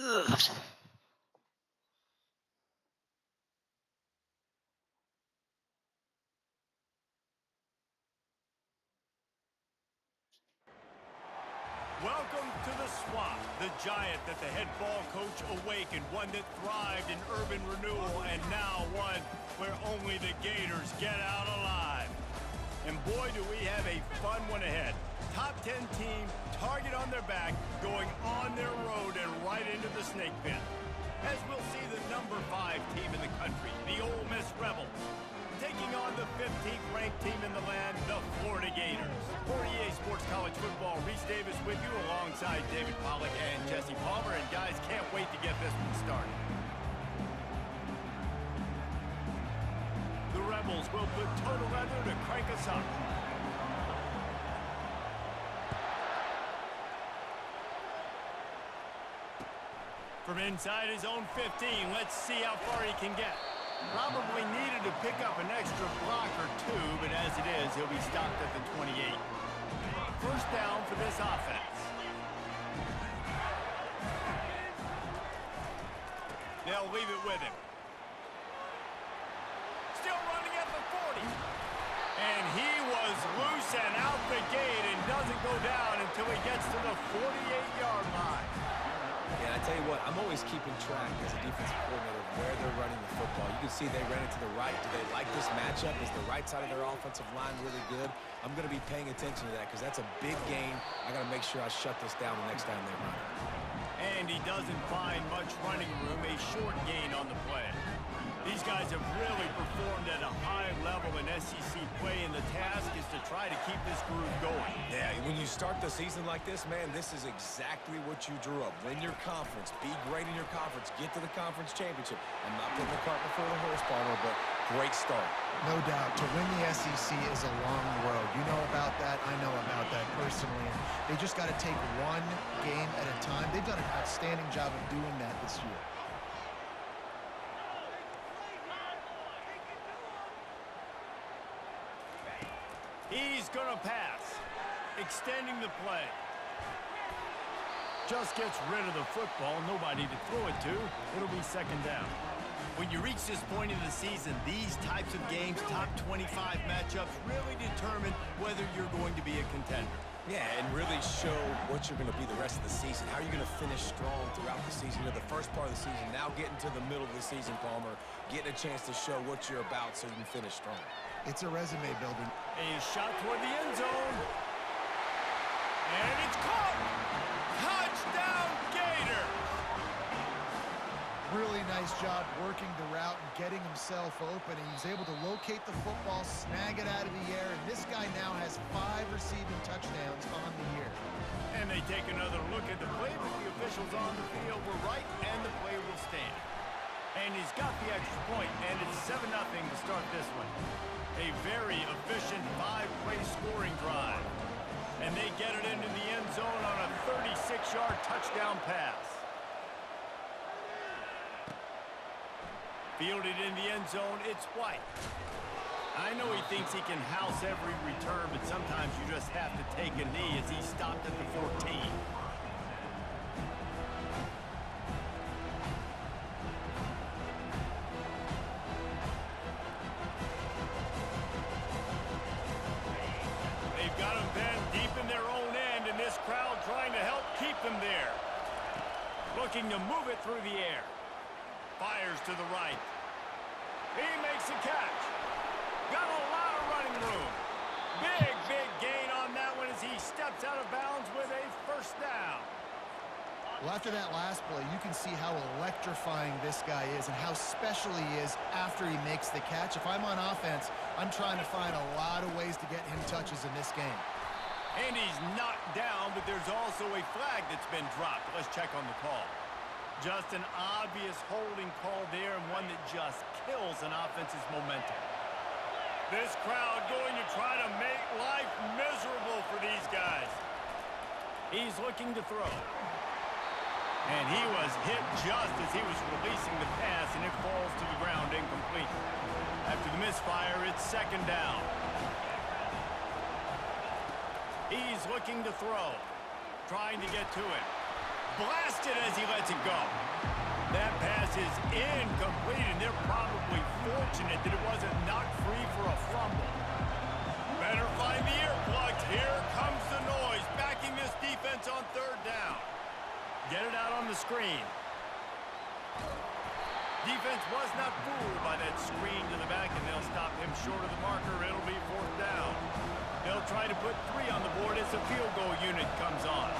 Ugh. Welcome to the Swamp, the giant that the head ball coach awakened, one that thrived in urban renewal, and now one where only the Gators get out alive. And boy, do we have a fun one ahead. Top 10 team, target on their back, going on their road and right into the snake pit. As we'll see the number 5 team in the country, the Ole Miss Rebels, taking on the 15th ranked team in the land, the Florida Gators. For EA Sports College Football, Reese Davis with you alongside David Pollack and Jesse Palmer. And guys, can't wait to get this one started. The Rebels will put toe to leather to crank us up. From inside his own 15, let's see how far he can get. Probably needed to pick up an extra block or two, but as it is, he'll be stopped at the 28. First down for this offense. They'll leave it with him. Still running at the 40. And he was loose and out the gate and doesn't go down until he gets to the 48-yard line. And I tell you what, I'm always keeping track as a defensive coordinator of where they're running the football. You can see they ran it to the right. Do they like this matchup? Is the right side of their offensive line really good? I'm going to be paying attention to that because that's a big gain. I got to make sure I shut this down the next time they run it. And he doesn't find much running room, a short gain on the play. These guys have really performed at a high level in SEC play, and the task is to try to keep this groove going. Yeah, when you start the season like this, man, this is exactly what you drew up. Win your conference, be great in your conference, get to the conference championship. I'm not putting the cart before the horse, Palmer, but great start. No doubt. To win the SEC is a long road. You know about that. I know about that personally. And they just got to take one game at a time. They've done an outstanding job of doing that this year. He's going to pass, extending the play. Just gets rid of the football, nobody to throw it to. It'll be second down. When you reach this point in the season, these types of games, top 25 matchups, really determine whether you're going to be a contender. Yeah, and really show what you're going to be the rest of the season. How are you going to finish strong throughout the season? You know, the first part of the season, now getting to the middle of the season, Palmer, getting a chance to show what you're about so you can finish strong. It's a resume building. A shot toward the end zone. And it's caught! Touchdown, Gators! Really nice job working the route and getting himself open. And he's able to locate the football, snag it out of the air, and this guy now has 5 receiving touchdowns on the year. And they take another look at the play, but the officials on the field were right, and the play will stand. And he's got the extra point, and it's 7-0 to start this one. A very efficient 5-play scoring drive. And they get it into the end zone on a 36-yard touchdown pass. Fielded in the end zone, it's White. I know he thinks he can house every return, but sometimes you just have to take a knee as he stopped at the 14. They've got him then deep in their own end, and this crowd trying to help keep them there. Looking to move it through the air. Fires to the right. He makes a catch. Got a lot of running room. Big gain on that one as he steps out of bounds with a first down. Well, after that last play, you can see how electrifying this guy is and how special he is after he makes the catch. If I'm on offense, I'm trying to find a lot of ways to get him touches in this game. And he's knocked down, but there's also a flag that's been dropped. Let's check on the call. Just an obvious holding call there, and one that just kills an offense's momentum. This crowd going to try to make life miserable for these guys. He's looking to throw. And he was hit just as he was releasing the pass, and it falls to the ground incomplete. After the misfire, it's second down. He's looking to throw, trying to get to it. blasted as he lets it go. That pass is incomplete, and they're probably fortunate that it wasn't knocked free for a fumble. Better find the earplugs. Here comes the noise, backing this defense on third down. Get it out on the screen. Defense was not fooled by that screen to the back, and they'll stop him short of the marker. It'll be fourth down. They'll try to put 3 on the board as the field goal unit comes on.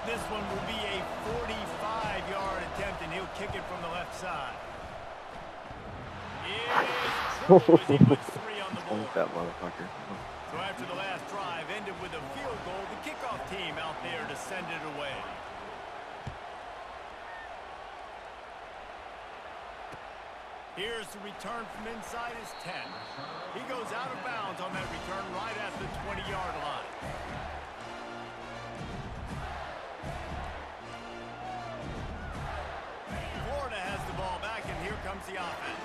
This one will be a 45-yard attempt, and he'll kick it from the left side. It is true as he puts 3 on the board. That motherfucker. So after the last drive ended with a field goal, the kickoff team out there to send it away. Here's the return from inside his 10. He goes out of bounds on that return right at the 20-yard line. Florida has the ball back, and here comes the offense.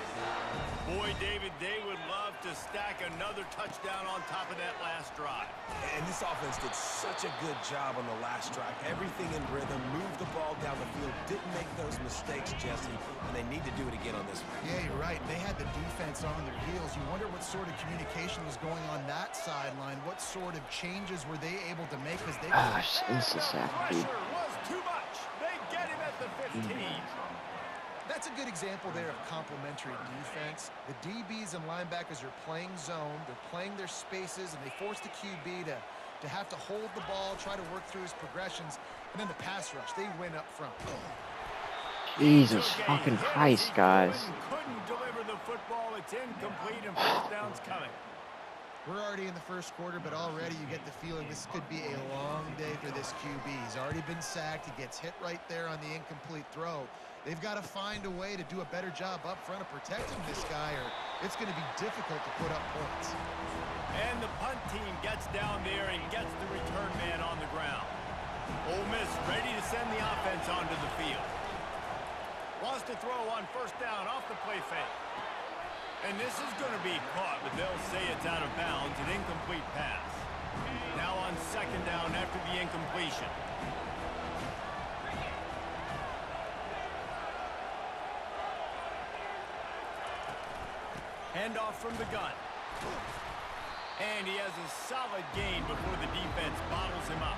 Boy, David, they would love to stack another touchdown on top of that last drive. And this offense did such a good job on the last drive. Everything in rhythm, moved the ball down the field, didn't make those mistakes, Jesse, and they need to do it again on this one. Yeah, you're right. They had the defense on their heels. You wonder what sort of communication was going on that sideline. What sort of changes were they able to make? Because they Gosh, this is sad, dude. Pressure was too much. They get him at the 15. That's a good example there of complementary defense. The DBs and linebackers are playing zone. They're playing their spaces, and they force the QB to have to hold the ball, try to work through his progressions, and then the pass rush. They win up front. Jesus fucking Christ, guys. Couldn't deliver the football. It's incomplete, and first down's coming. We're already in the first quarter, but already you get the feeling this could be a long day for this QB. He's already been sacked. He gets hit right there on the incomplete throw. They've got to find a way to do a better job up front of protecting this guy, or it's going to be difficult to put up points. And the punt team gets down there and gets the return man on the ground. Ole Miss ready to send the offense onto the field. Wants to throw on first down off the play fake. And this is going to be caught, but they'll say it's out of bounds, an incomplete pass. Now on second down after the incompletion. Handoff from the gun. And he has a solid gain before the defense bottles him up.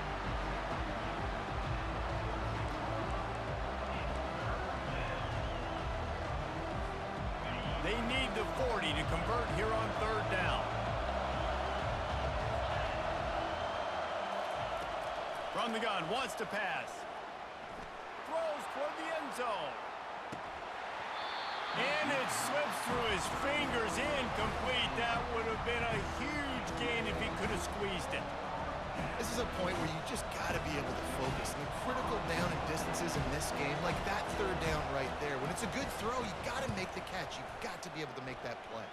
They need the 40 to convert here on third down. From the gun, wants to pass. Throws toward the end zone. And it slips through his fingers, incomplete. That would have been a huge gain if he could have squeezed it. This is a point where you just got to be able to focus. The critical down and distances in this game, like that third down right there. When it's a good throw, you got to make the catch. You've got to be able to make that play.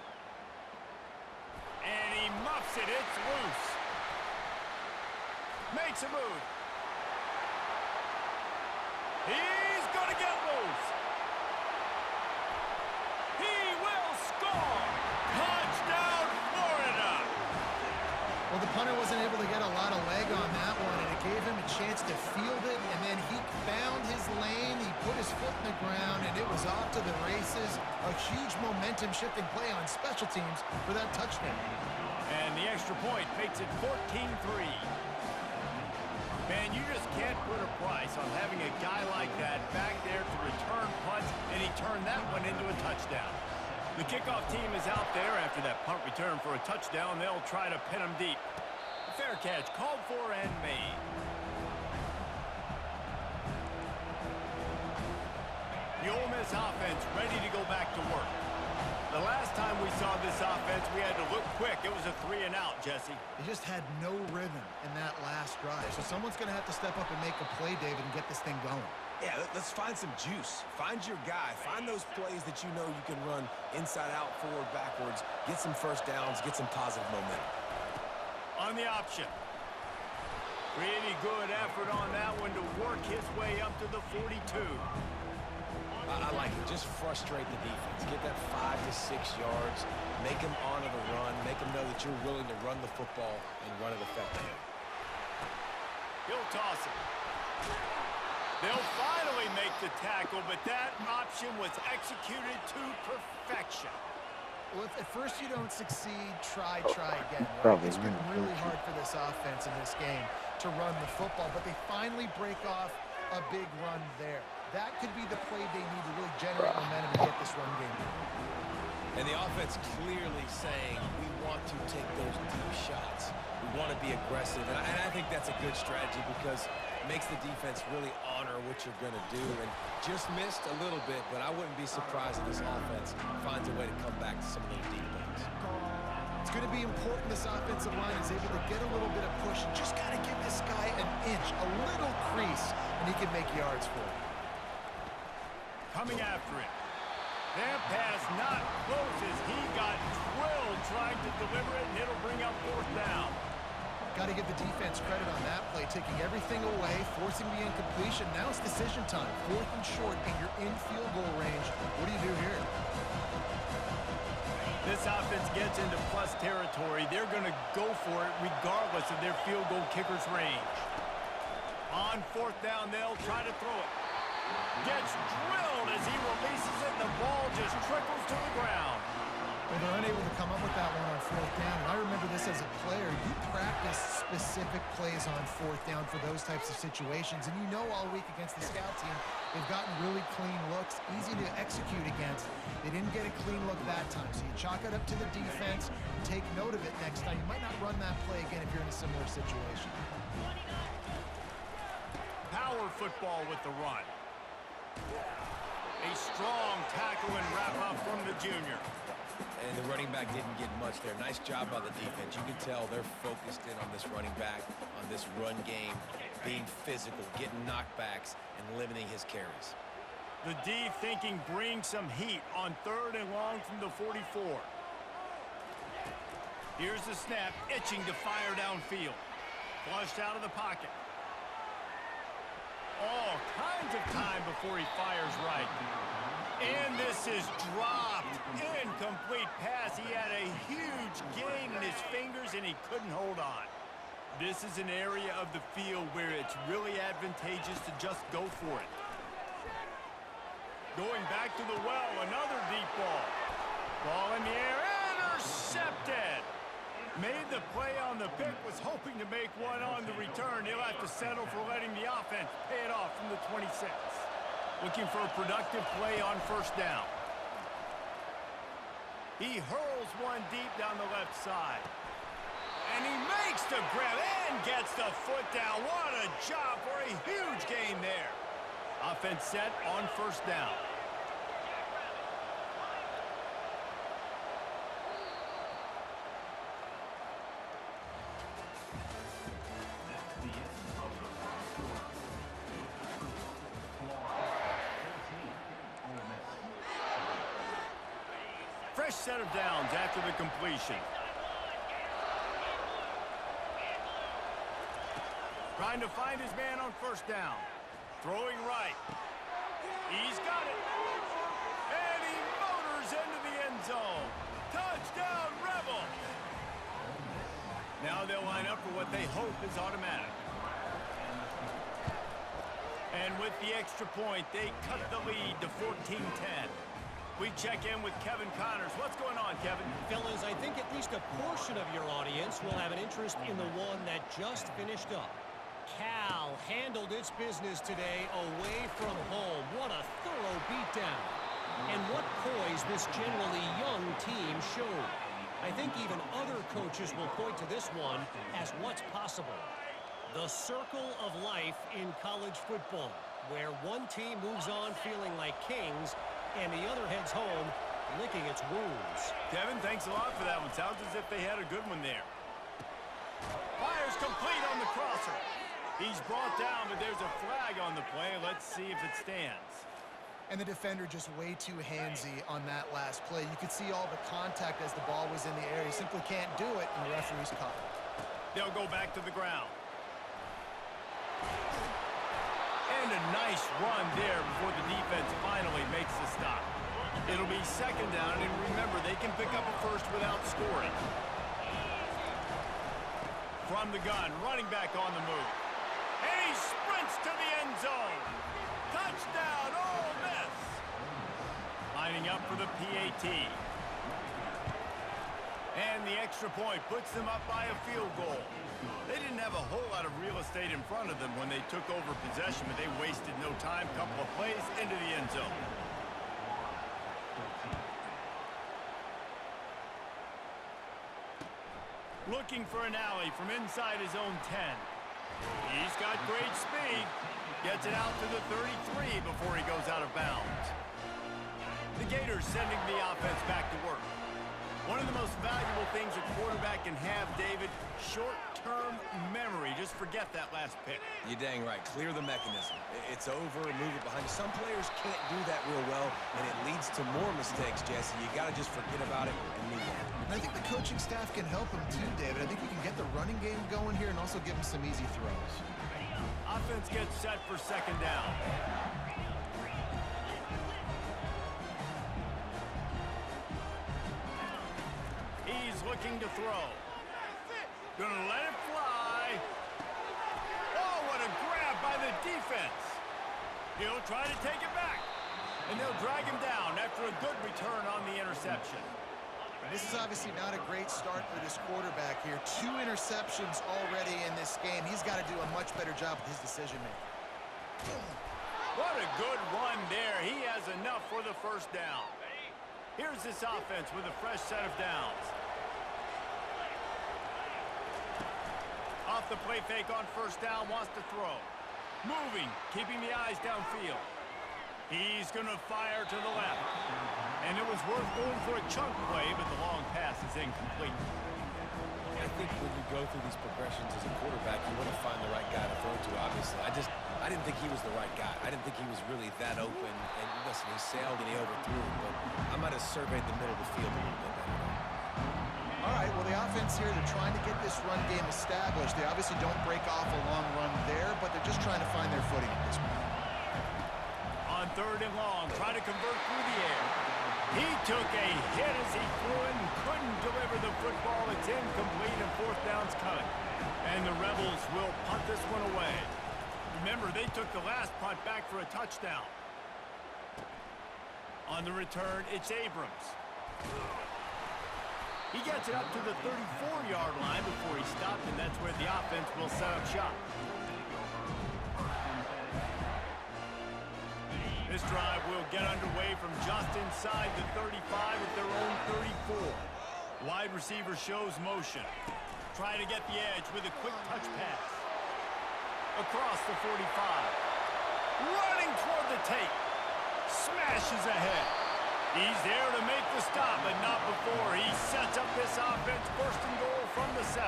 And he muffs it. It's loose. Makes a move. He's going to get loose. He will score. Touchdown, Florida. Well, the punter wasn't able to get a lot of leg on that one, and it gave him a chance to field it, and then he found his lane. He put his foot in the ground, and it was off to the races. A huge momentum-shifting play on special teams for that touchdown. And the extra point makes it 14-3. Man, you just can't put a price on having a guy like that back there to return punts, and he turned that one into a touchdown. The kickoff team is out there after that punt return for a touchdown. They'll try to pin him deep. Fair catch called for and made. The Ole Miss offense ready to go back to work. The last time we saw this offense, we had to look quick. It was a 3-and-out, Jesse. They just had no rhythm in that last drive. So someone's going to have to step up and make a play, David, and get this thing going. Yeah, let's find some juice. Find your guy. Find those plays that you know you can run inside out, forward, backwards. Get some first downs. Get some positive momentum. On the option. Pretty good effort on that one to work his way up to the 42. I like it. Just frustrate the defense. Get that 5 to 6 yards. Make them honor the run. Make them know that you're willing to run the football and run it effectively. He'll toss it. They'll finally make the tackle, but that option was executed to perfection. Well, if at first you don't succeed, try again. Right? Probably It's been not. really hard for this offense in this game to run the football, but they finally break off a big run there. That could be the play they need to really generate momentum and get this run game going. And the offense clearly saying, we want to take those deep shots. We want to be aggressive. And I think that's a good strategy because it makes the defense really honor what you're going to do. And just missed a little bit, but I wouldn't be surprised if this offense finds a way to come back to some of those deep ones. It's going to be important this offensive line is able to get a little bit of push. And just got to give this guy an inch, a little crease, and he can make yards for it. Coming after it. That pass not close as he got drilled trying to deliver it, and it'll bring up 4th down. Got to give the defense credit on that play, taking everything away, forcing the incompletion. Now it's decision time. 4th and short, and you're in field goal range. What do you do here? This offense gets into plus territory. They're going to go for it regardless of their field goal kicker's range. On 4th down, they'll try to throw it. Gets drilled as he releases it. The ball just trickles to the ground. Well, they're unable to come up with that one on 4th down. And I remember this as a player. You practice specific plays on 4th down for those types of situations. And you know all week against the scout team, they've gotten really clean looks, easy to execute against. They didn't get a clean look that time. So you chalk it up to the defense. Take note of it next time. You might not run that play again if you're in a similar situation. Power football with the run. A strong tackle and wrap-up from the junior. And the running back didn't get much there. Nice job by the defense. You can tell they're focused in on this running back, on this run game, being physical, getting knockbacks, and limiting his carries. The D thinking bring some heat on 3rd and long from the 44. Here's the snap, itching to fire downfield. Flushed out of the pocket. All kinds of time before he fires right. And this is dropped. Incomplete pass. He had a huge gain in his fingers, and he couldn't hold on. This is an area of the field where it's really advantageous to just go for it. Going back to the well, another deep ball. Ball in the air, intercepted. Made the play on the pick, was hoping to make one on the return. He'll have to settle for letting the offense pay it off from the 26. Looking for a productive play on 1st down. He hurls one deep down the left side. And he makes the grab and gets the foot down. What a job for a huge gain there. Offense set on 1st down. Fresh set of downs after the completion. Trying to find his man on 1st down. Throwing right. He's got it. And he motors into the end zone. Touchdown, Rebels! Now they'll line up for what they hope is automatic. And with the extra point, they cut the lead to 14-10. We check in with Kevin Connors. What's going on, Kevin? Fellas, I think at least a portion of your audience will have an interest in the one that just finished up. Cal handled its business today away from home. What a thorough beatdown. And what poise this generally young team showed. I think even other coaches will point to this one as what's possible. The circle of life in college football, where one team moves on feeling like kings and the other heads home licking its wounds. Kevin, thanks a lot for that one. Sounds as if they had a good one there. Fires complete on the crosser. He's brought down, but there's a flag on the play. Let's see if it stands. And the defender just way too handsy on that last play. You could see all the contact as the ball was in the air. He simply can't do it, and the referee's caught it. They'll go back to the ground. And a nice run there before the defense finally makes the stop. It'll be 2nd down, and remember, they can pick up a first without scoring. From the gun, running back on the move. And he sprints to the end zone. Touchdown, Ole Miss. Lining up for the PAT. And the extra point puts them up by a field goal. They didn't have a whole lot of real estate in front of them when they took over possession, but they wasted no time. Couple of plays into the end zone. Looking for an alley from inside his own 10. He's got great speed. Gets it out to the 33 before he goes out of bounds. The Gators sending the offense back to work. One of the most valuable things a quarterback can have, David, short-term memory. Just forget that last pick. You're dang right. Clear the mechanism. It's over and move it behind you. Some players can't do that real well, and it leads to more mistakes, Jesse. You got to just forget about it and move on. And I think the coaching staff can help him too, David. I think we can get the running game going here and also give him some easy throws. Offense gets set for second down. He's looking to throw. Gonna let it fly. Oh, what a grab by the defense. He'll try to take it back. And they'll drag him down after a good return on the interception. This is obviously not a great start for this quarterback here. 2 interceptions already in this game. He's got to do a much better job with his decision-making. What a good run there. He has enough for the first down. Here's this offense with a fresh set of downs. Off the play fake on first down, wants to throw. Moving, keeping the eyes downfield. He's going to fire to the left. And it was worth going for a chunk play, but the long pass is incomplete. I think when you go through these progressions as a quarterback, you want to find the right guy to throw to, obviously. I didn't think he was the right guy. I didn't think he was really that open. And listen, he sailed and he overthrew it, but I might have surveyed the middle of the field a little bit better. All right, well, the offense here, they're trying to get this run game established. They obviously don't break off a long run there, but they're just trying to find their footing at this point. On third and long, trying to convert through the air. He took a hit as he threw it and couldn't deliver the football. It's incomplete and fourth down's coming. And the Rebels will punt this one away. Remember, they took the last punt back for a touchdown. On the return, it's Abrams. He gets it up to the 34-yard line before he stopped, and that's where the offense will set up shop. This drive will get underway from just inside the 35 at their own 34. Wide receiver shows motion. Try to get the edge with a quick touch pass. Across the 45. Running toward the tape. Smashes ahead. He's there to make the stop, but not before. He sets up this offense first and goal from the 7.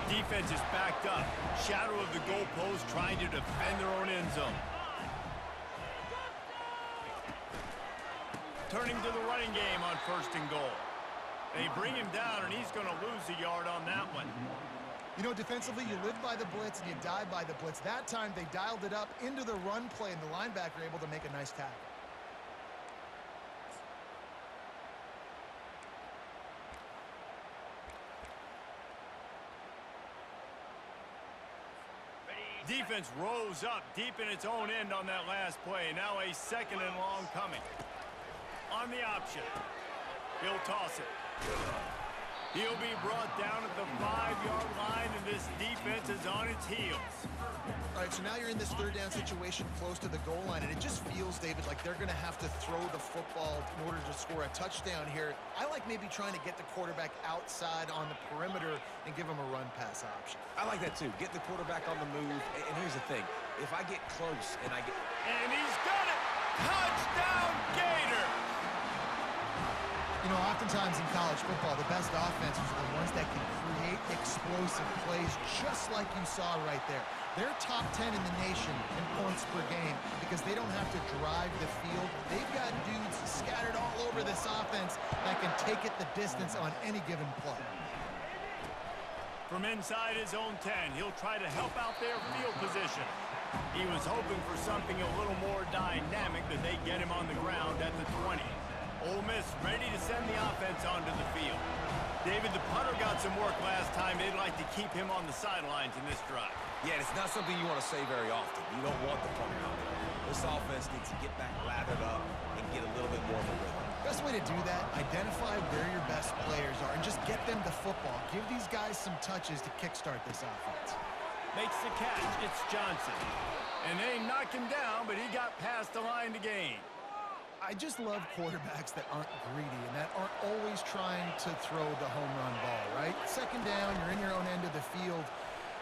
Defense is backed up. Shadow of the goalpost trying to defend their own end zone. Turning to the running game on first and goal. They bring him down, and he's going to lose a yard on that one. You know, defensively, you live by the blitz and you die by the blitz. That time, they dialed it up into the run play, and the linebacker able to make a nice tackle. Defense rose up deep in its own end on that last play. Now a second and long coming. On the option. He'll toss it. He'll be brought down at the 5-yard line, and this defense is on its heels. All right, so now you're in this third down situation close to the goal line, and it just feels, David, like they're going to have to throw the football in order to score a touchdown here. I like maybe trying to get the quarterback outside on the perimeter and give him a run-pass option. I like that, too. Get the quarterback on the move. And here's the thing. If I get close and I get... And he's got it! Touchdown, Gators! You know, oftentimes in college football, the best offenses are the ones that can create explosive plays, just like you saw right there. They're top 10 in the nation in points per game because they don't have to drive the field. They've got dudes scattered all over this offense that can take it the distance on any given play. From inside his own 10, he'll try to help out their field position. He was hoping for something a little more dynamic, but they get him on the ground at the 20. Ole Miss ready to send the offense onto the field. David, the punter got some work last time. They'd like to keep him on the sidelines in this drive. Yeah, it's not something you want to say very often. You don't want the punter out there. This offense needs to get back lathered up and get a little bit more of a rhythm. Best way to do that, identify where your best players are and just get them the football. Give these guys some touches to kickstart this offense. Makes the catch. It's Johnson. And they knocked him down, but he got past the line to gain. I just love quarterbacks that aren't greedy and that aren't always trying to throw the home run ball, right? Second down, you're in your own end of the field.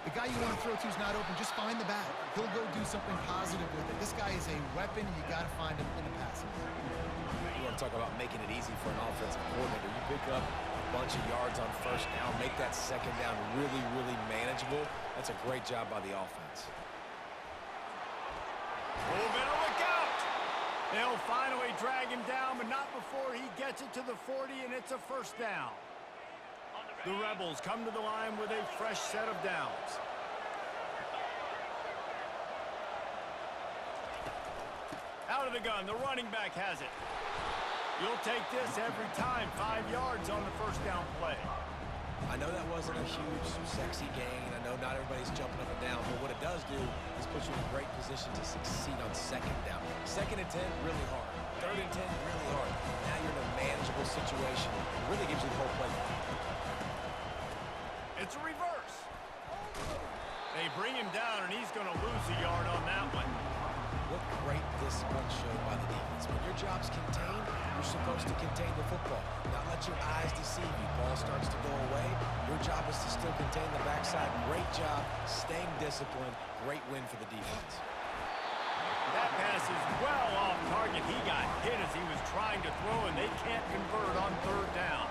The guy you want to throw to is not open. Just find the back. He'll go do something positive with it. This guy is a weapon, and you got to find him in the passing. You want to talk about making it easy for an offensive coordinator. You pick up a bunch of yards on first down, make that second down really, really manageable. That's a great job by the offense. Oh, better look out! They'll finally drag him down, but not before he gets it to the 40, and it's a first down. The Rebels come to the line with a fresh set of downs. Out of the gun, the running back has it. You'll take this every time. 5 yards on the first down play. I know that wasn't a huge, sexy gain. I know not everybody's jumping up and down, but what it does do is put you in a great position to succeed on second down. Second and 10, really hard. Third and 10, really hard. Now you're in a manageable situation. It really gives you the whole play. It's a reverse. They bring him down, and he's going to lose a yard on that one. What great discipline showed by the defense. When your job's contained, you're supposed to contain the football. Not let your eyes deceive you. Ball starts to go away. Your job is to still contain the backside. Great job staying disciplined. Great win for the defense. That pass is well off target. He got hit as he was trying to throw, and they can't convert on third down.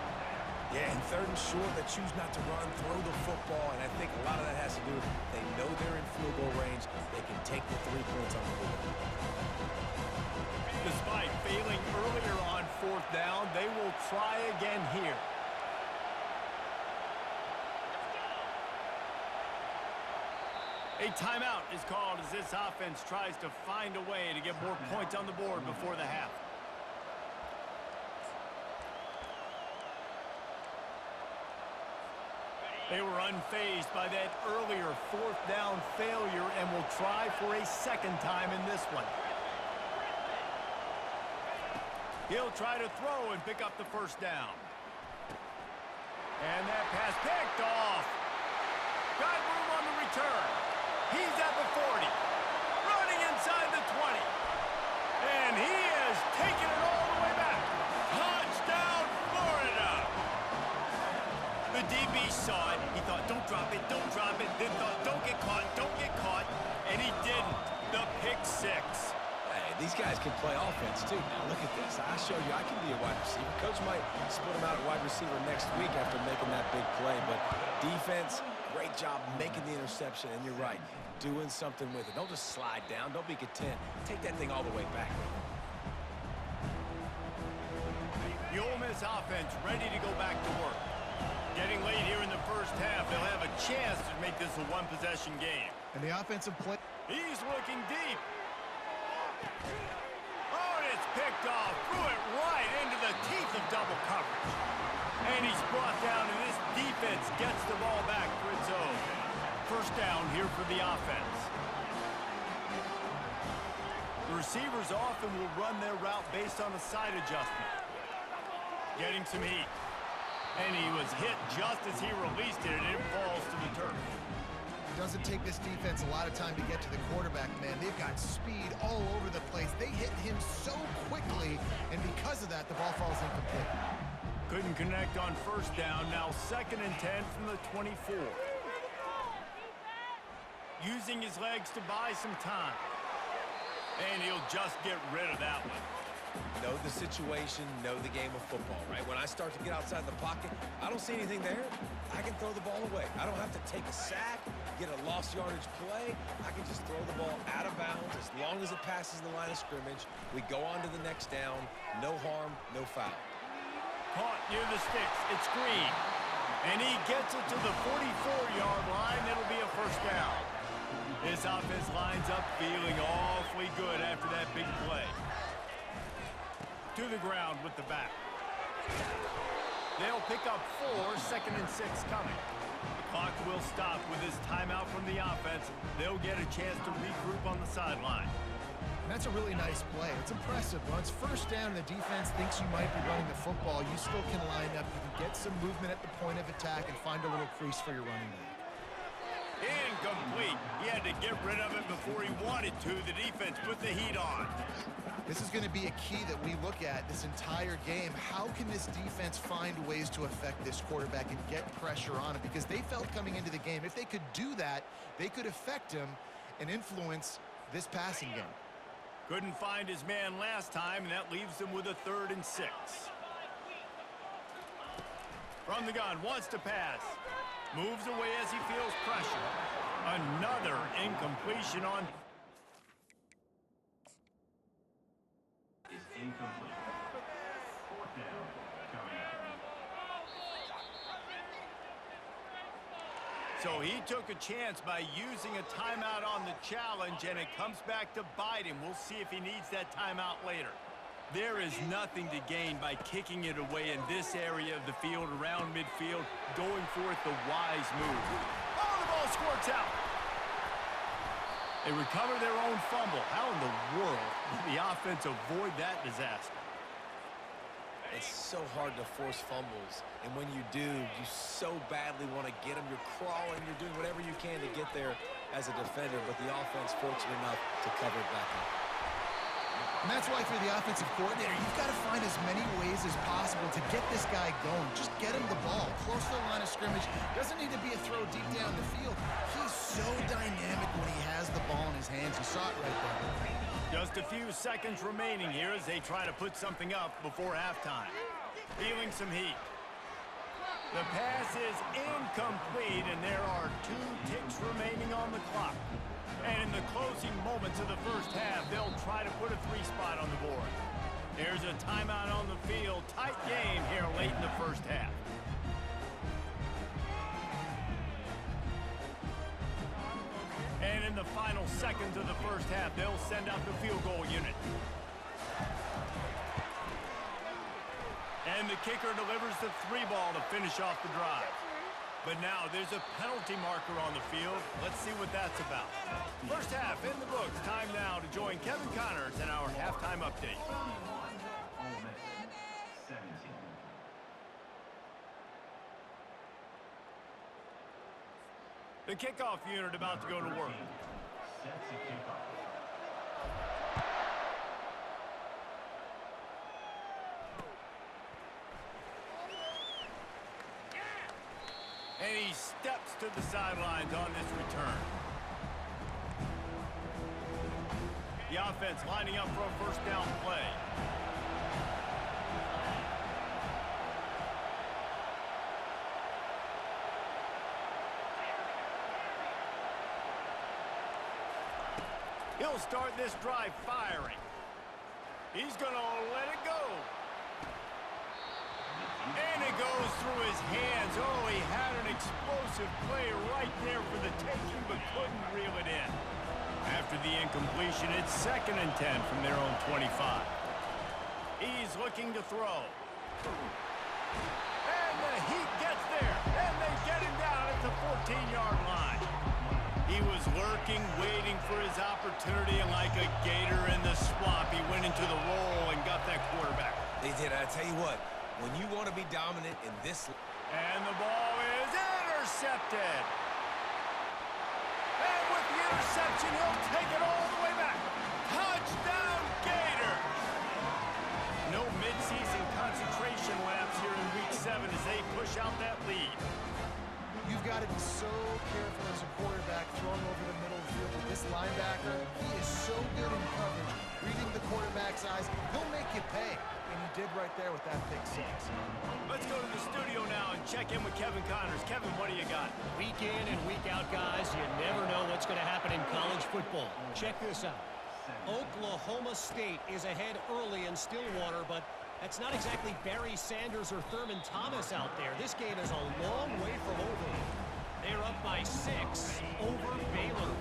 Yeah, and third and short, they choose not to run, throw the football, and I think a lot of that has to do with they know they're in field goal range. They can take the 3 points on the board. Despite failing earlier on fourth down, they will try again here. A timeout is called as this offense tries to find a way to get more points on the board before the half. They were unfazed by that earlier fourth down failure and will try for a second time in this one. He'll try to throw and pick up the first down. And that pass picked off. Got room on the return. He's at the 40. Running inside the 20. And he has taken it all the way back. Touchdown, Florida! The DB saw it. He thought, don't drop it, don't drop it. Then thought, don't get caught, don't get caught. And he didn't. The pick six. Hey, these guys can play offense, too. Now, look at this. I showed you I can be a wide receiver. Coach might split him out at wide receiver next week after making that big play. But defense, great job making the interception. And you're right, doing something with it. Don't just slide down. Don't be content. Take that thing all the way back. The Ole Miss offense ready to go back to work. Getting late here in the first half, they'll have a chance to make this a one-possession game. And the offensive play. He's looking deep. Oh, and it's picked off. Threw it right into the teeth of double coverage. And he's brought down, and this defense gets the ball back for its own. First down here for the offense. The receivers often will run their route based on a side adjustment. Getting some heat. And he was hit just as he released it, and it falls to the turf. It doesn't take this defense a lot of time to get to the quarterback, man. They've got speed all over the place. They hit him so quickly, and because of that, the ball falls incomplete. Couldn't connect on first down. Now 2nd and 10 from the 24. Using his legs to buy some time. And he'll just get rid of that one. Know the situation, know the game of football, right? When I start to get outside the pocket, I don't see anything there. I can throw the ball away. I don't have to take a sack, get a lost yardage play. I can just throw the ball out of bounds as long as it passes the line of scrimmage. We go on to the next down. No harm, no foul. Caught near the sticks. It's Green. And he gets it to the 44-yard line. It'll be a first down. This offense lines up feeling awfully good after that big play. To the ground with the back. They'll pick up 4, 2nd and 6 coming. The Clock will stop with this timeout from the offense. They'll get a chance to regroup on the sideline. And that's a really nice play. It's impressive. When it's first down and the defense thinks you might be running the football, you still can line up. You can get some movement at the point of attack and find a little crease for your running back. Incomplete. He had to get rid of it before he wanted to. The defense put the heat on. This is going to be a key that we look at this entire game. How can this defense find ways to affect this quarterback and get pressure on him? Because they felt coming into the game, if they could do that, they could affect him and influence this passing game. Couldn't find his man last time, and that leaves him with a 3rd and 6. From the gun, wants to pass. Moves away as he feels pressure. Another incompletion on... Is incomplete. 4th down coming up. So he took a chance by using a timeout on the challenge, and it comes back to bite him. We'll see if he needs that timeout later. There is nothing to gain by kicking it away in this area of the field, around midfield, going for it the wise move. Oh, the ball squirts out. They recover their own fumble. How in the world did the offense avoid that disaster? It's so hard to force fumbles, and when you do, you so badly want to get them. You're crawling, you're doing whatever you can to get there as a defender, but the offense fortunate enough to cover it back up. And that's why for the offensive coordinator, you've got to find as many ways as possible to get this guy going. Just get him the ball. Close to the line of scrimmage. Doesn't need to be a throw deep down the field. He's so dynamic when he has the ball in his hands. You saw it right there. Just a few seconds remaining here as they try to put something up before halftime. Feeling some heat. The pass is incomplete, and there are 2 ticks remaining on the clock. And in the closing moments of the first half, they'll try to put a 3-spot on the board. There's a timeout on the field. Tight game here late in the first half. And in the final seconds of the first half, they'll send out the field goal unit. And the kicker delivers the 3 ball to finish off the drive. But now there's a penalty marker on the field. Let's see what that's about. First half in the books. Time now to join Kevin Connors in our halftime update. Ole Miss 17. The kickoff unit about to go to work. Sets a kickoff. And he steps to the sidelines on this return. The offense lining up for a first down play. He'll start this drive firing. He's going to let it go. And it goes through his hands. Oh, he had an explosive play right there for the taking, but couldn't reel it in. After the incompletion, it's 2nd and 10 from their own 25. He's looking to throw. And the Heat gets there, and they get him down at the 14-yard line. He was lurking, waiting for his opportunity, and like a gator in the swamp, he went into the roll and got that quarterback. They did. I tell you what, when you want to be dominant in this... And the ball is intercepted. And with the interception, he'll take it all the way back. Touchdown, Gators! No midseason concentration lapse here in Week 7 as they push out that lead. You've got to be so careful as a quarterback throwing over the middle of the field with this linebacker. He is so good in coverage, reading the quarterback's eyes. He'll make you pay, and he did right there with that pick 6. Let's go to the studio now and check in with Kevin Connors. Kevin, what do you got? Week in and week out, guys, you never know what's going to happen in college football. Check this out. Oklahoma State is ahead early in Stillwater, but that's not exactly Barry Sanders or Thurman Thomas out there. This game is a long way from over. They're up by 6 over Baylor.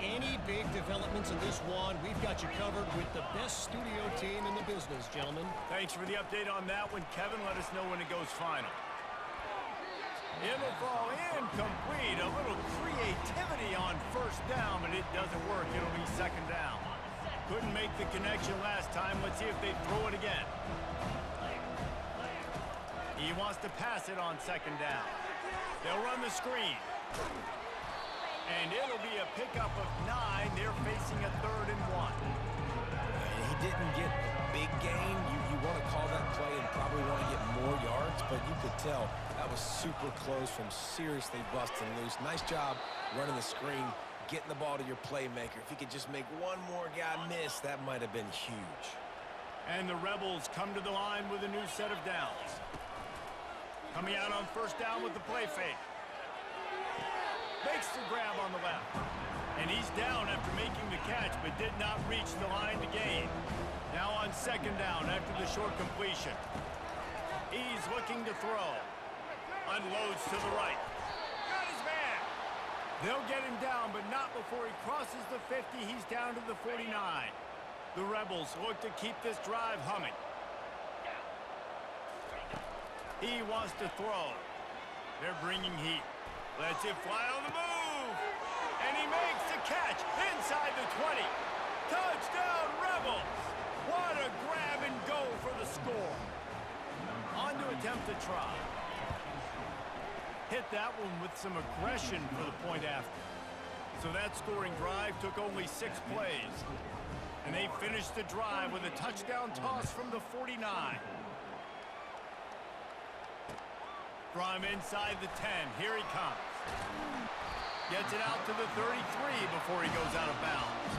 Any big developments in this one, we've got you covered with the best studio team in the business, gentlemen. Thanks for the update on that one, Kevin. Let us know when it goes final. It'll fall incomplete. A little creativity on first down, but it doesn't work. It'll be second down. Couldn't make the connection last time. Let's see if they throw it again. He wants to pass it on second down. They'll run the screen. And it'll be a pickup of 9. They're facing a 3rd and 1. He didn't get a big gain. You want to call that play and probably want to get more yards, but you could tell that was super close from seriously busting loose. Nice job running the screen, getting the ball to your playmaker. If you could just make one more guy miss, that might have been huge. And the Rebels come to the line with a new set of downs. Coming out on first down with the play fake. Makes the grab on the left. And he's down after making the catch, but did not reach the line to gain. Now on second down after the short completion. He's looking to throw. Unloads to the right. Got his man. They'll get him down, but not before he crosses the 50. He's down to the 49. The Rebels look to keep this drive humming. He wants to throw. They're bringing heat. Lets it fly on the move. And he makes the catch inside the 20. Touchdown, Rebels. What a grab and go for the score. On to attempt to try. Hit that one with some aggression for the point after. So that scoring drive took only 6 plays. And they finished the drive with a touchdown toss from the 49. From inside the 10, here he comes. Gets it out to the 33 before he goes out of bounds.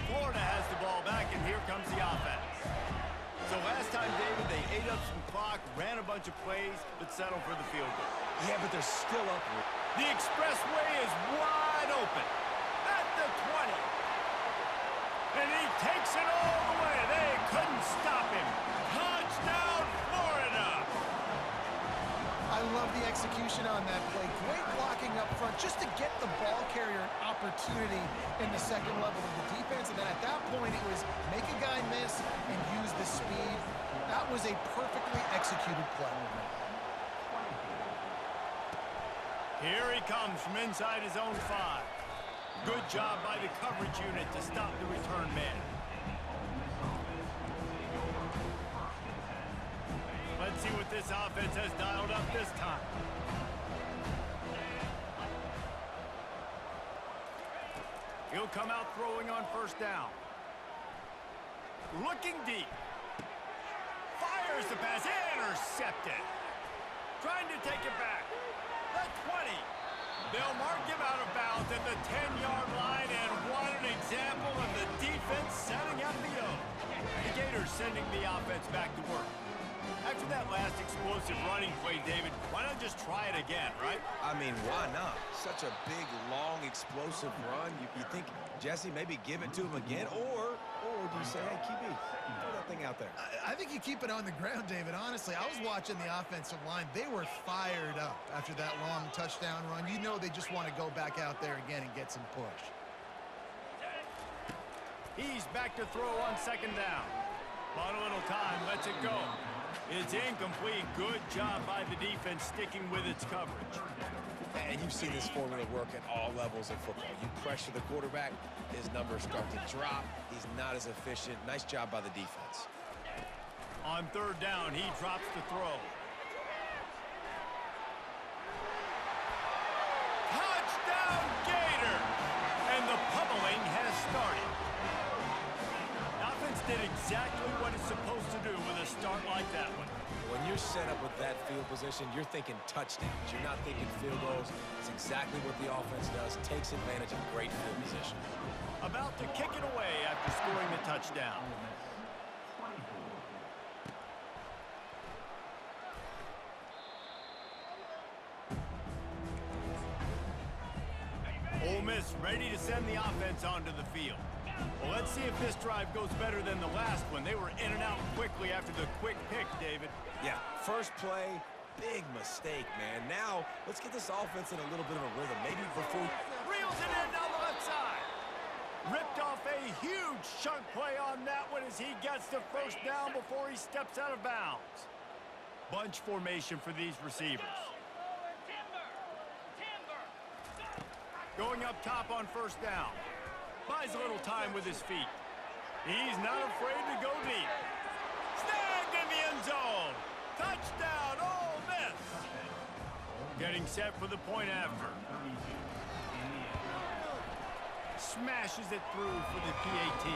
Florida has the ball back, and here comes the offense. So last time, David, they ate up some clock, ran a bunch of plays, but settled for the field goal. Yeah, but they're still up. The expressway is wide open at the 20. And he takes it all the way. They couldn't stop him. Touchdown, Florida! I love the execution on that play. Great blocking up front just to get the ball carrier an opportunity in the second level of the defense. And then at that point, it was make a guy miss and use the speed. That was a perfectly executed play. Here he comes from inside his own 5. Good job by the coverage unit to stop the return man. Let's see what this offense has dialed up this time. He'll come out throwing on first down. Looking deep. Fires the pass. Intercepted. Trying to take it back. The 20. They'll mark him out of bounds at the 10-yard line, and what an example of the defense setting up the O. The Gators sending the offense back to work. After that last explosive running play, David, why not just try it again, right? I mean, why not? Such a big, long, explosive run. You think, Jesse, maybe give it to him again, or do you say, hey, QB, throw that thing out there? I think you keep it on the ground, David. Honestly, I was watching the offensive line. They were fired up after that long touchdown run. You know they just want to go back out there again and get some push. He's back to throw on second down. But a little time, lets it go. It's incomplete. Good job by the defense sticking with its coverage. And you've seen this formula work at all levels of football. You pressure the quarterback, his numbers start to drop. He's not as efficient. Nice job by the defense. On third down, he drops the throw. Touchdown, Gators! And the pummeling has started. Offense did exactly what it's supposed to do with a start like that one. When you're set up with that field position, you're thinking touchdowns. You're not thinking field goals. It's exactly what the offense does. Takes advantage of great field position. About to kick it away after scoring the touchdown. Ole Miss ready to send the offense onto the field. Well, let's see if this drive goes better than the last one. They were in and out quickly after the quick pick, David. Yeah, first play, big mistake, man. Now, let's get this offense in a little bit of a rhythm. Maybe before... Reels it in down the left side. Ripped off off a huge chunk play on that one as he gets the first down before he steps out of bounds. Bunch formation for these receivers. Going up top on first down. Buys a little time with his feet. He's not afraid to go deep. Snagged in the end zone. Touchdown, Ole Miss. Getting set for the point after. Smashes it through for the PAT.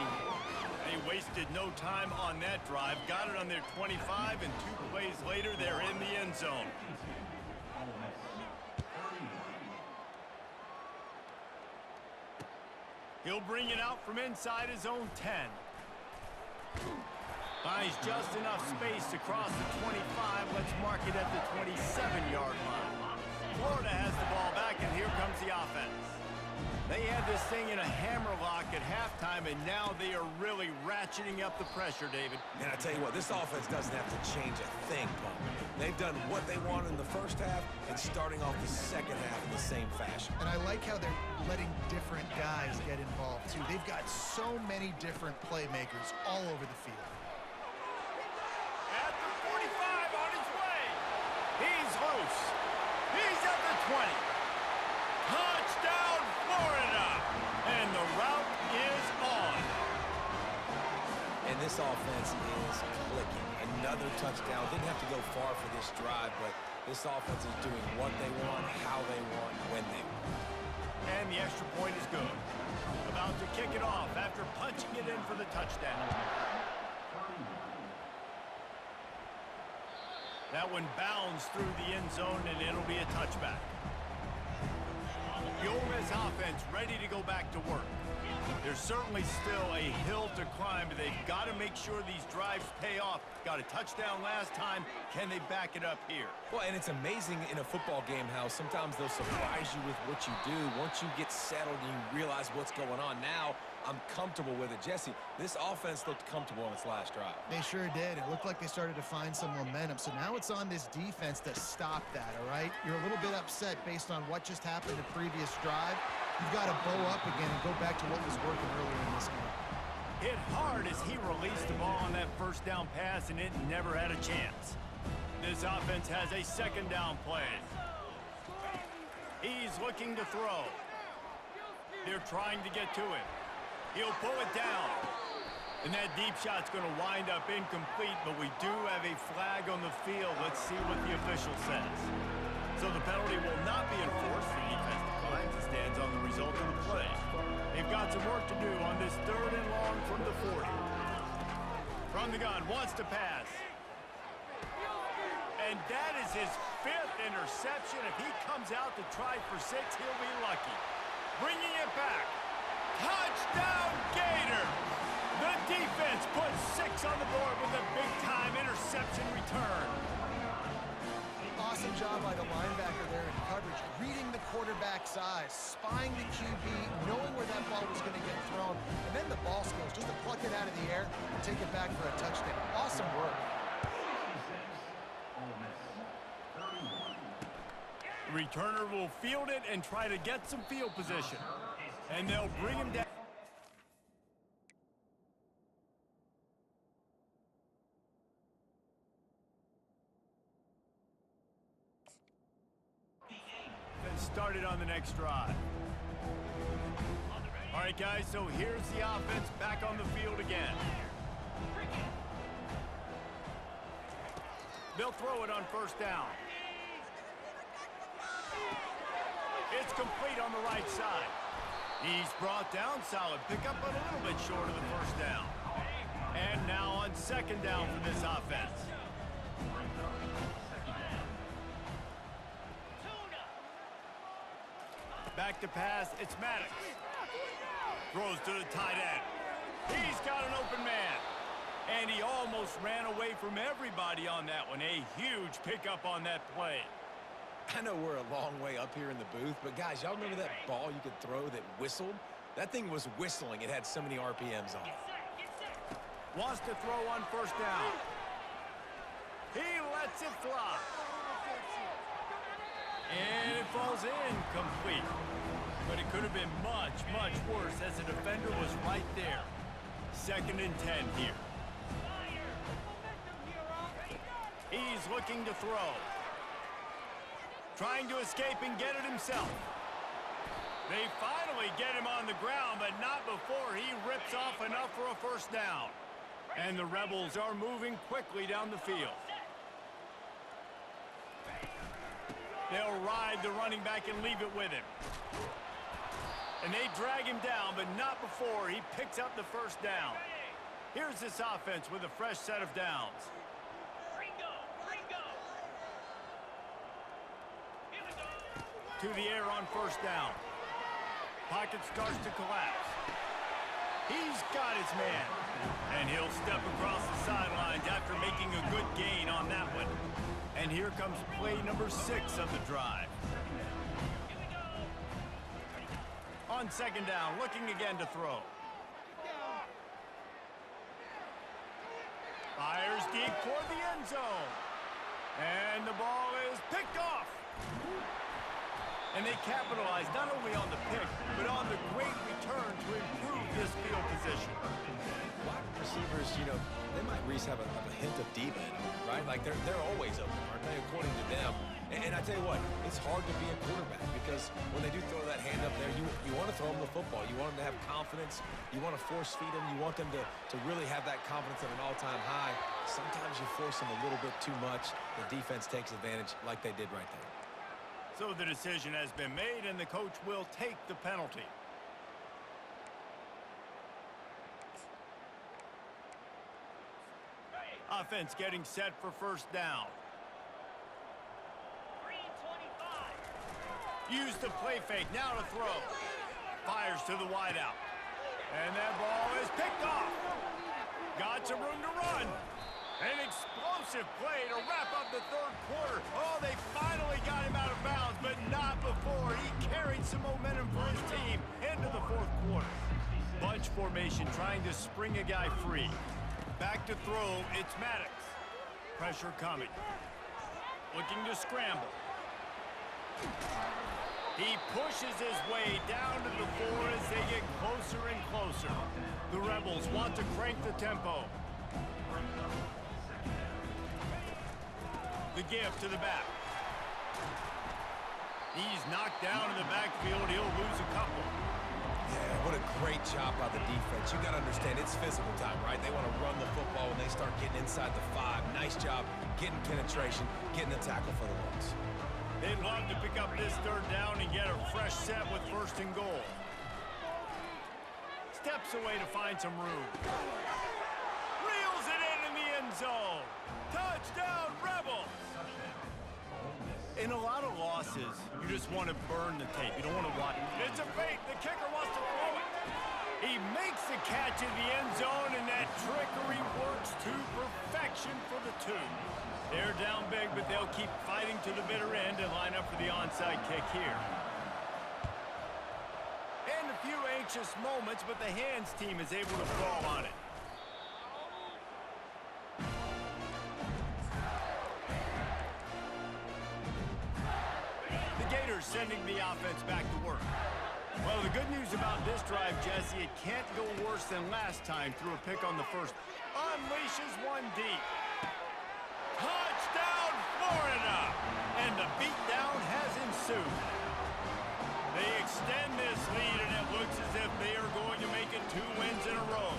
They wasted no time on that drive. Got it on their 25, and 2 plays later, they're in the end zone. He'll bring it out from inside his own 10. Finds just enough space to cross the 25. Let's mark it at the 27-yard line. Florida has the ball back, and here comes the offense. They had this thing in a hammerlock at halftime, and now they are really ratcheting up the pressure, David. And I tell you what, this offense doesn't have to change a thing, Pump. They've done what they wanted in the first half and starting off the second half in the same fashion. And I like how they're letting different guys get involved, too. They've got so many different playmakers all over the field. At the 45 on his way. He's loose. He's at the 20. Touchdown, Florida. And the route is on. And this offense is clicking. Another touchdown. Didn't have to go far for this drive, but this offense is doing what they want, how they want, when they want. And the extra point is good. About to kick it off after punching it in for the touchdown. That one bounds through the end zone, and it'll be a touchback. The Ole Miss offense ready to go back to work. There's certainly still a hill to climb, but they've got to make sure these drives pay off. Got a touchdown last time. Can they back it up here? Well, and it's amazing in a football game how sometimes they'll surprise you with what you do. Once you get settled and you realize what's going on, now I'm comfortable with it. Jesse, this offense looked comfortable on its last drive. They sure did. It looked like they started to find some momentum. So now it's on this defense to stop that, all right? You're a little bit upset based on what just happened the previous drive. You've got to bow up again and go back to what was working earlier in this game. Hit hard as he released the ball on that first down pass, and it never had a chance. This offense has a second down play. He's looking to throw. They're trying to get to him. He'll pull it down. And that deep shot's going to wind up incomplete, but we do have a flag on the field. Let's see what the official says. So the penalty will not be enforced. The defense declines and stands on the result of the play. They've got some work to do on this 3rd and long from the 40. From the gun, wants to pass. And that is his 5th interception. If he comes out to try for 6, he'll be lucky. Bringing it back. Touchdown, Gator! The defense puts 6 on the board with a big-time interception return. Awesome job by the linebacker there in coverage, reading the quarterback's eyes, spying the QB, knowing where that ball was going to get thrown, and then the ball skills, just to pluck it out of the air and take it back for a touchdown. Awesome work. Returner will field it and try to get some field position. And they'll bring him down. Then started on the next drive. All right, guys, so here's the offense back on the field again. They'll throw it on first down. It's complete on the right side. He's brought down, solid pickup, but a little bit short of the first down. And now on second down for this offense. Back to pass, it's Maddox. Throws to the tight end. He's got an open man. And he almost ran away from everybody on that one. A huge pickup on that play. I know we're a long way up here in the booth, but guys, y'all remember that ball you could throw that whistled? That thing was whistling. It had so many RPMs on it. Wants to throw on first down. He lets it fly. And it falls incomplete. But it could have been much, much worse as the defender was right there. 2nd and 10 here. He's looking to throw. Trying to escape and get it himself. They finally get him on the ground, but not before he rips off enough for a 1st down. And the Rebels are moving quickly down the field. They'll ride the running back and leave it with him. And they drag him down, but not before he picks up the 1st down. Here's this offense with a fresh set of downs. To the air on 1st down. Pocket starts to collapse. He's got his man. And he'll step across the sidelines after making a good gain on that one. And here comes play number 6 of the drive. On 2nd down, looking again to throw. Fires deep toward the end zone. And the ball is picked off. And they capitalize not only on the pick, but on the great return to improve this field position. Wide receivers, you know, they might at least have a hint of diva in them, right? Like they're always open, aren't they, according to them? And I tell you what, it's hard to be a quarterback because when they do throw that hand up there, you want to throw them the football. You want them to have confidence. You want to force feed them. You want them to really have that confidence at an all-time high. Sometimes you force them a little bit too much. The defense takes advantage like they did right there. So the decision has been made, and the coach will take the penalty. Offense getting set for 1st down. Use the play fake, now to throw. Fires to the wideout. And that ball is picked off. Got some room to run. An explosive play to wrap up the 3rd quarter. Oh, they finally got him out of bounds, but not before he carried some momentum for his team into the 4th quarter. Bunch formation trying to spring a guy free. Back to throw, it's Maddox. Pressure coming. Looking to scramble. He pushes his way down to the 4 as they get closer and closer. The Rebels want to crank the tempo. The give to the back. He's knocked down in the backfield. He'll lose a couple. Yeah, what a great job by the defense. You got to understand, it's physical time, right? They want to run the football when they start getting inside the 5. Nice job getting penetration, getting the tackle for the loss. They'd love to pick up this 3rd down and get a fresh set with 1st and goal. Steps away to find some room. Reels it in the end zone. Touchdown, Rebels! In a lot of losses, you just want to burn the tape. You don't want to watch it. It's a fake. The kicker wants to throw it. He makes the catch in the end zone, and that trickery works to perfection for the 2. They're down big, but they'll keep fighting to the bitter end and line up for the onside kick here. And a few anxious moments, but the hands team is able to fall on it. Sending the offense back to work. Well, the good news about this drive, Jesse, it can't go worse than last time through a pick on the 1st. Unleashes one deep. Touchdown, Florida! And the beatdown has ensued. They extend this lead, and it looks as if they are going to make it 2 wins in a row.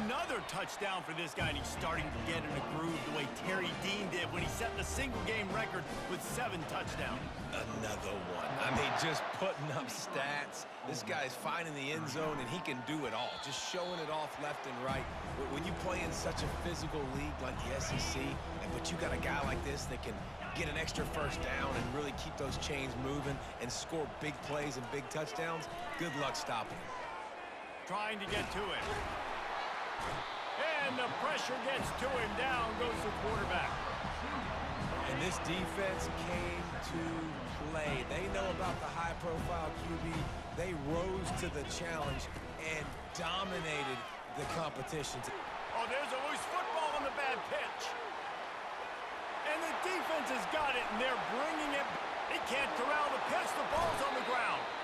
Another touchdown for this guy, and he's starting to get in a groove the way Terry Dean did when he set the single-game record with 7 touchdowns. Another one. I mean, just putting up stats. This guy's finding the end zone, and he can do it all. Just showing it off left and right. When you play in such a physical league like the SEC, but you got a guy like this that can get an extra 1st down and really keep those chains moving and score big plays and big touchdowns, good luck stopping him. Trying to get to it. And the pressure gets to him. Down goes the quarterback. And this defense came to play. They know about the high-profile QB. They rose to the challenge and dominated the competition. Oh, there's a loose football on the bad pitch. And the defense has got it, and they're bringing it. He can't corral the pitch. The ball's on the ground.